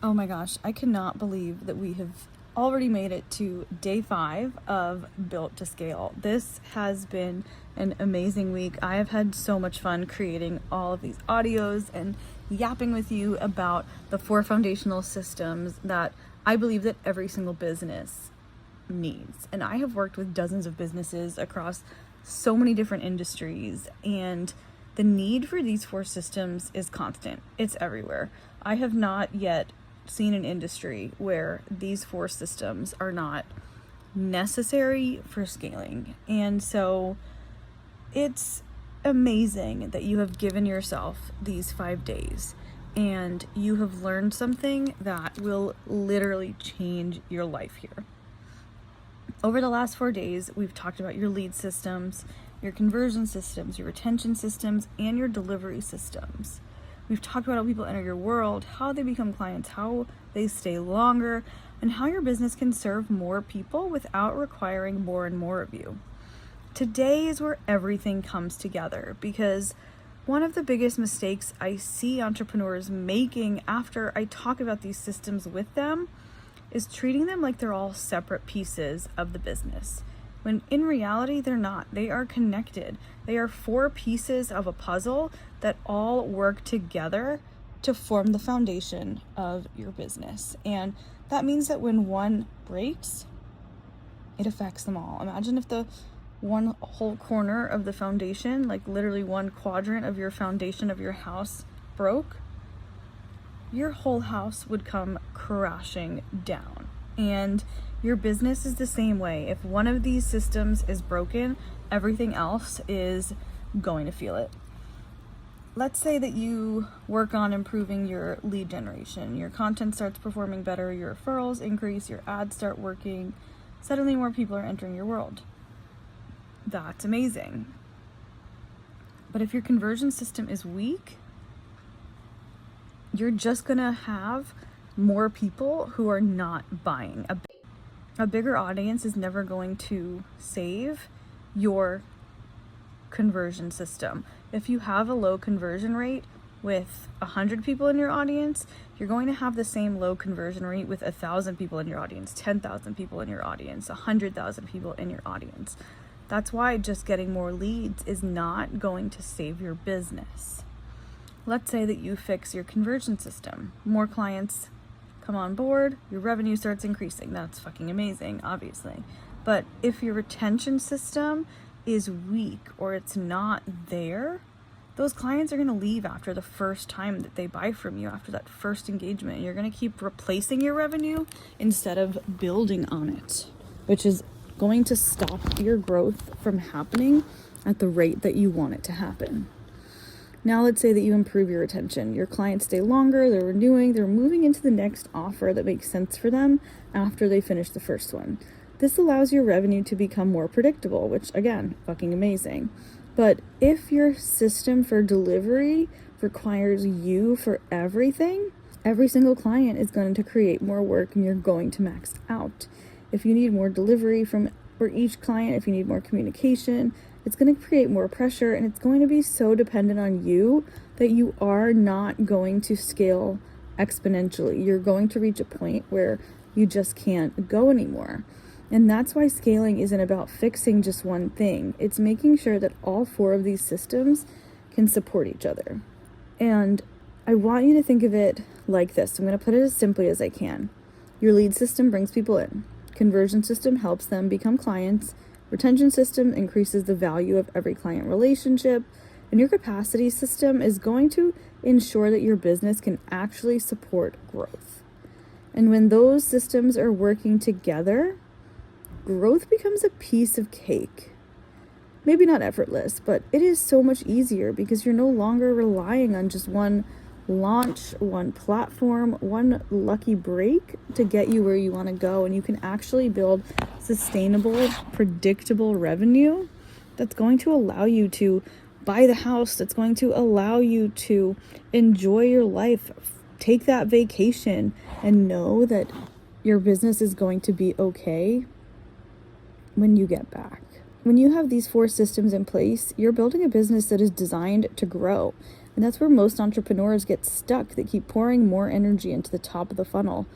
Oh my gosh, I cannot believe that we have already made it to day 5 of Built to Scale. This has been an amazing week. I have had so much fun creating all of these audios and yapping with you about the 4 foundational systems that I believe that every single business needs. And I have worked with dozens of businesses across so many different industries, and the need for these 4 systems is constant. It's everywhere. I have not yet seen an industry where these 4 systems are not necessary for scaling. And so it's amazing that you have given yourself these 5 days and you have learned something that will literally change your life here. Over the last 4 days, we've talked about your lead systems, your conversion systems, your retention systems, and your delivery systems. We've talked about how people enter your world, how they become clients, how they stay longer, and how your business can serve more people without requiring more and more of you. Today is where everything comes together, because one of the biggest mistakes I see entrepreneurs making after I talk about these systems with them is treating them like they're all separate pieces of the business, when in reality they're not. They are connected. They are 4 pieces of a puzzle that all work together to form the foundation of your business. And that means that when one breaks, it affects them all. Imagine if the one whole corner of the foundation, like literally one quadrant of your foundation of your house, broke. Your whole house would come crashing down. And your business is the same way. If one of these systems is broken, everything else is going to feel it. Let's say that you work on improving your lead generation. Your content starts performing better, your referrals increase, your ads start working. Suddenly more people are entering your world. That's amazing. But if your conversion system is weak, you're just gonna have more people who are not buying. A bigger audience is never going to save your conversion system. If you have a low conversion rate with 100 people in your audience, you're going to have the same low conversion rate with 1,000 people in your audience, 10,000 people in your audience, 100,000 people in your audience. That's why just getting more leads is not going to save your business. Let's say that you fix your conversion system. More clients come on board, your revenue starts increasing. That's fucking amazing, obviously. But if your retention system is weak or it's not there, those clients are going to leave after the first time that they buy from you, after that first engagement. You're going to keep replacing your revenue instead of building on it, which is going to stop your growth from happening at the rate that you want it to happen. Now let's say that you improve your retention. Your clients stay longer, they're renewing, they're moving into the next offer that makes sense for them after they finish the first one. This allows your revenue to become more predictable, which again, fucking amazing. But if your system for delivery requires you for everything, every single client is going to create more work and you're going to max out. If you need more delivery for each client, if you need more communication, it's going to create more pressure, and it's going to be so dependent on you that you are not going to scale exponentially. You're going to reach a point where you just can't go anymore. And that's why scaling isn't about fixing just one thing. It's making sure that all 4 of these systems can support each other. And I want you to think of it like this. I'm going to put it as simply as I can. Your lead system brings people in. Conversion system helps them become clients. Retention system increases the value of every client relationship, and your capacity system is going to ensure that your business can actually support growth. And when those systems are working together, growth becomes a piece of cake. Maybe not effortless, but it is so much easier because you're no longer relying on just one launch, one platform, one lucky break to get you where you want to go, and you can actually build sustainable, predictable revenue that's going to allow you to buy the house, that's going to allow you to enjoy your life, take that vacation, and know that your business is going to be okay when you get back. When you have these 4 systems in place, you're building a business that is designed to grow. And that's where most entrepreneurs get stuck. They keep pouring more energy into the top of the funnel.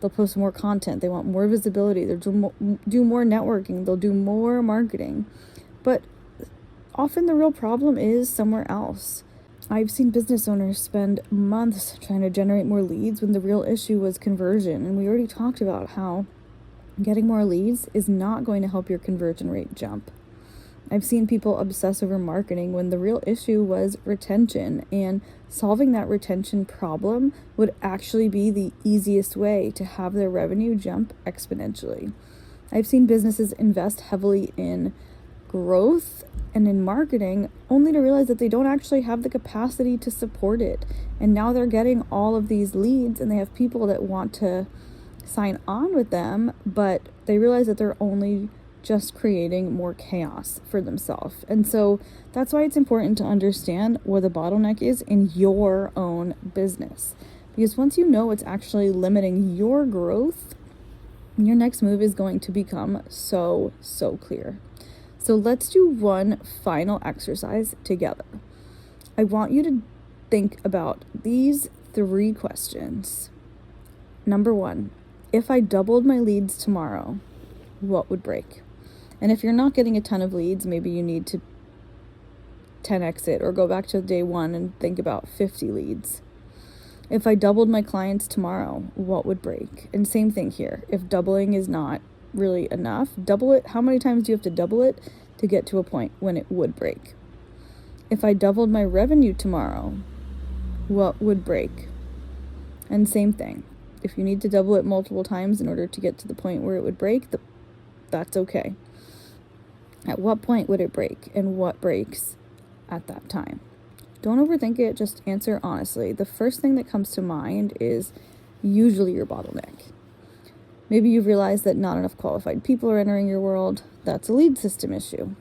They'll post more content. They want more visibility. They'll do more networking. They'll do more marketing. But often the real problem is somewhere else. I've seen business owners spend months trying to generate more leads when the real issue was conversion. And we already talked about how getting more leads is not going to help your conversion rate jump. I've seen people obsess over marketing when the real issue was retention, and solving that retention problem would actually be the easiest way to have their revenue jump exponentially. I've seen businesses invest heavily in growth and in marketing only to realize that they don't actually have the capacity to support it. And now they're getting all of these leads and they have people that want to sign on with them, but they realize that they're only just creating more chaos for themselves. And so that's why it's important to understand what the bottleneck is in your own business. Because once you know what's actually limiting your growth, your next move is going to become so clear. So let's do one final exercise together. I want you to think about these 3 questions. Number 1, if I doubled my leads tomorrow, what would break? And if you're not getting a ton of leads, maybe you need to 10x it or go back to day 1 and think about 50 leads. If I doubled my clients tomorrow, what would break? And same thing here. If doubling is not really enough, double it. How many times do you have to double it to get to a point when it would break? If I doubled my revenue tomorrow, what would break? And same thing. If you need to double it multiple times in order to get to the point where it would break, that's okay. At what point would it break, and what breaks at that time? Don't overthink it, just answer honestly. The first thing that comes to mind is usually your bottleneck. Maybe you've realized that not enough qualified people are entering your world. That's a lead system issue.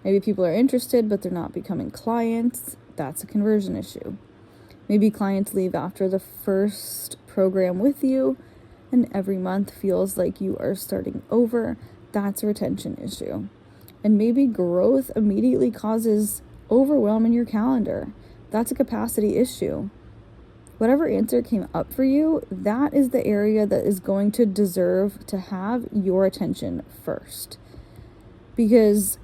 Maybe people are interested, but they're not becoming clients. That's a conversion issue. Maybe clients leave after the first program with you, and every month feels like you are starting over. That's a retention issue. And maybe growth immediately causes overwhelm in your calendar. That's a capacity issue. Whatever answer came up for you, that is the area that is going to deserve to have your attention first. Because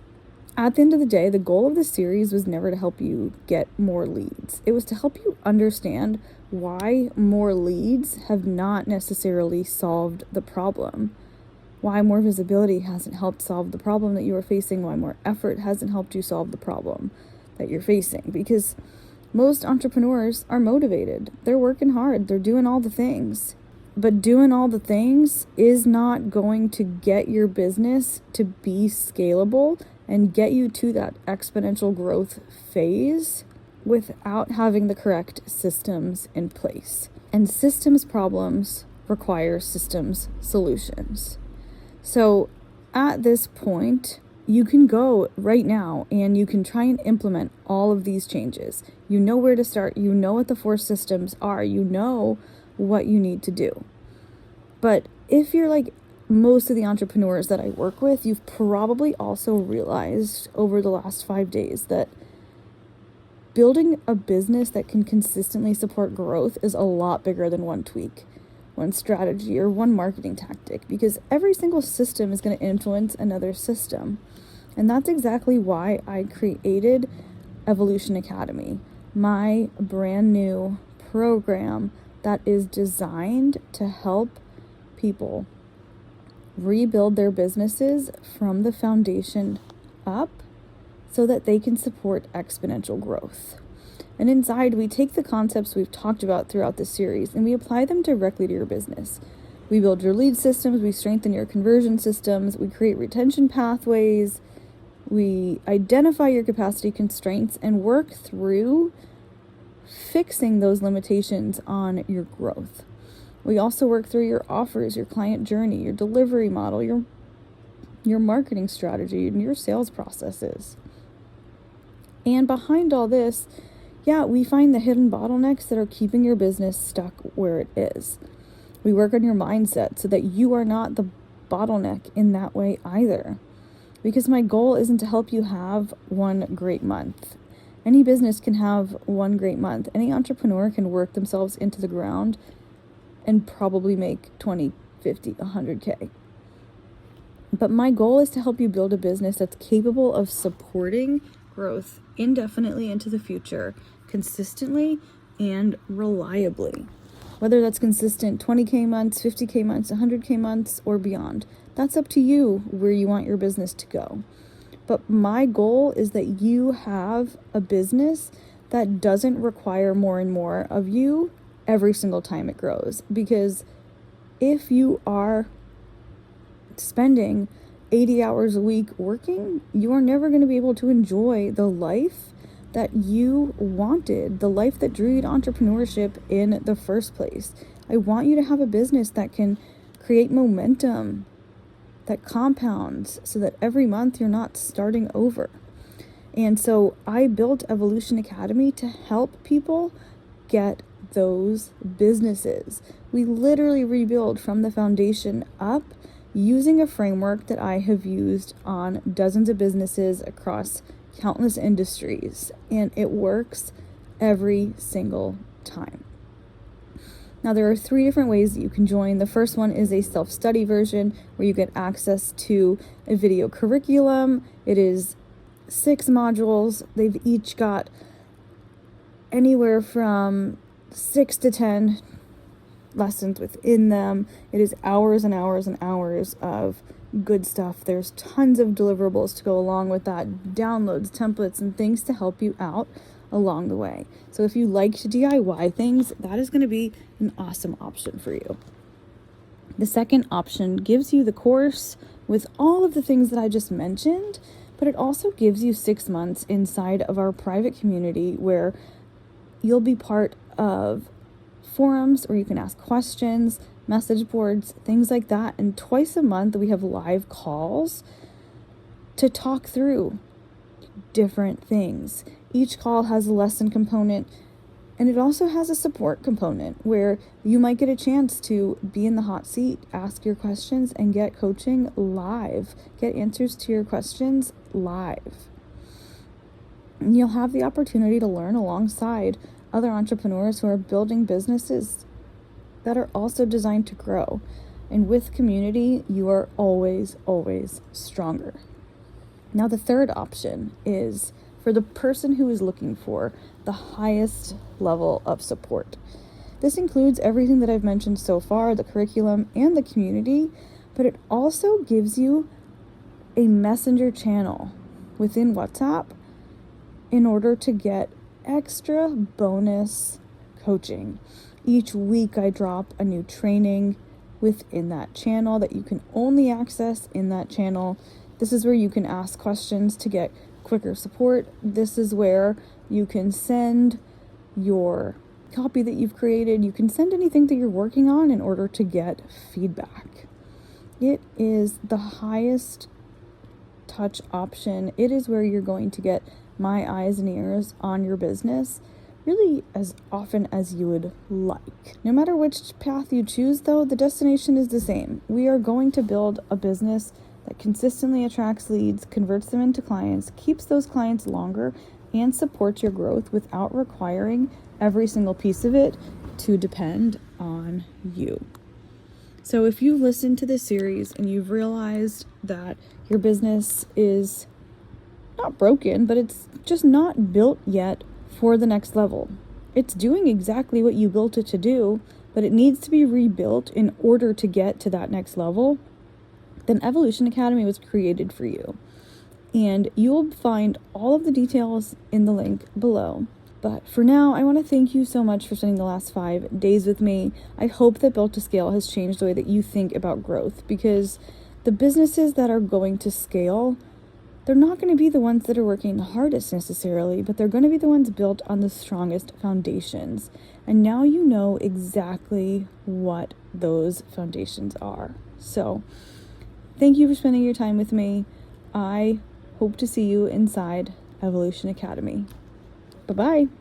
at the end of the day, the goal of this series was never to help you get more leads. It was to help you understand why more leads have not necessarily solved the problem. Why more visibility hasn't helped solve the problem that you are facing. Why more effort hasn't helped you solve the problem that you're facing. Because most entrepreneurs are motivated. They're working hard. They're doing all the things. But doing all the things is not going to get your business to be scalable and get you to that exponential growth phase without having the correct systems in place. And systems problems require systems solutions. So at this point, you can go right now and you can try and implement all of these changes. You know where to start. You know what the 4 systems are. You know what you need to do. But if you're like most of the entrepreneurs that I work with, you've probably also realized over the last 5 days that building a business that can consistently support growth is a lot bigger than one tweak, one strategy, or one marketing tactic, because every single system is going to influence another system. And that's exactly why I created Evolution Academy, my brand new program that is designed to help people rebuild their businesses from the foundation up so that they can support exponential growth. And inside, we take the concepts we've talked about throughout the series and we apply them directly to your business. We build your lead systems, we strengthen your conversion systems, we create retention pathways, we identify your capacity constraints and work through fixing those limitations on your growth. We also work through your offers, your client journey, your delivery model, your marketing strategy, and your sales processes. And behind all this, we find the hidden bottlenecks that are keeping your business stuck where it is. We work on your mindset so that you are not the bottleneck in that way either. Because my goal isn't to help you have one great month. Any business can have one great month. Any entrepreneur can work themselves into the ground and probably make 20, 50, 100K. But my goal is to help you build a business that's capable of supporting growth indefinitely into the future, consistently and reliably. Whether that's consistent 20K months, 50K months, 100K months, or beyond. That's up to you where you want your business to go. But my goal is that you have a business that doesn't require more and more of you every single time it grows. Because if you are spending 80 hours a week working, you are never going to be able to enjoy the life that you wanted, the life that drew you to entrepreneurship in the first place. I want you to have a business that can create momentum, that compounds, so that every month you're not starting over. And so I built Evolution Academy to help people get those businesses. We literally rebuild from the foundation up using a framework that I have used on dozens of businesses across countless industries, and it works every single time. Now, there are 3 different ways that you can join. The first one is a self-study version where you get access to a video curriculum. It is 6 modules. They've each got anywhere from 6 to 10 lessons within them. It is hours and hours and hours of good stuff. There's tons of deliverables to go along with that, downloads, templates, and things to help you out along the way. So if you like to DIY things, that is going to be an awesome option for you. The second option gives you the course with all of the things that I just mentioned, but it also gives you 6 months inside of our private community where you'll be part of forums where you can ask questions, message boards, things like that. And twice a month we have live calls to talk through different things. Each call has a lesson component, and it also has a support component where you might get a chance to be in the hot seat, ask your questions, and get coaching live, get answers to your questions live. And you'll have the opportunity to learn alongside other entrepreneurs who are building businesses that are also designed to grow. And with community, you are always, always stronger. Now, the third option is for the person who is looking for the highest level of support. This includes everything that I've mentioned so far, the curriculum and the community, but it also gives you a messenger channel within WhatsApp in order to get extra bonus coaching. Each week I drop a new training within that channel that you can only access in that channel. This is where you can ask questions to get quicker support. This is where you can send your copy that you've created. You can send anything that you're working on in order to get feedback. It is the highest touch option. It is where you're going to get my eyes and ears on your business really as often as you would like. No matter which path you choose, though, the destination is the same. We are going to build a business that consistently attracts leads, converts them into clients, keeps those clients longer, and supports your growth without requiring every single piece of it to depend on you. So if you listen to this series and you've realized that your business is not broken, but it's just not built yet for the next level. It's doing exactly what you built it to do, but it needs to be rebuilt in order to get to that next level, then Evolution Academy was created for you. And you'll find all of the details in the link below. But for now, I want to thank you so much for spending the last 5 days with me. I hope that Built to Scale has changed the way that you think about growth, because the businesses that are going to scale, they're not going to be the ones that are working the hardest necessarily, but they're going to be the ones built on the strongest foundations. And now you know exactly what those foundations are. So thank you for spending your time with me. I hope to see you inside Evolution Academy. Bye-bye.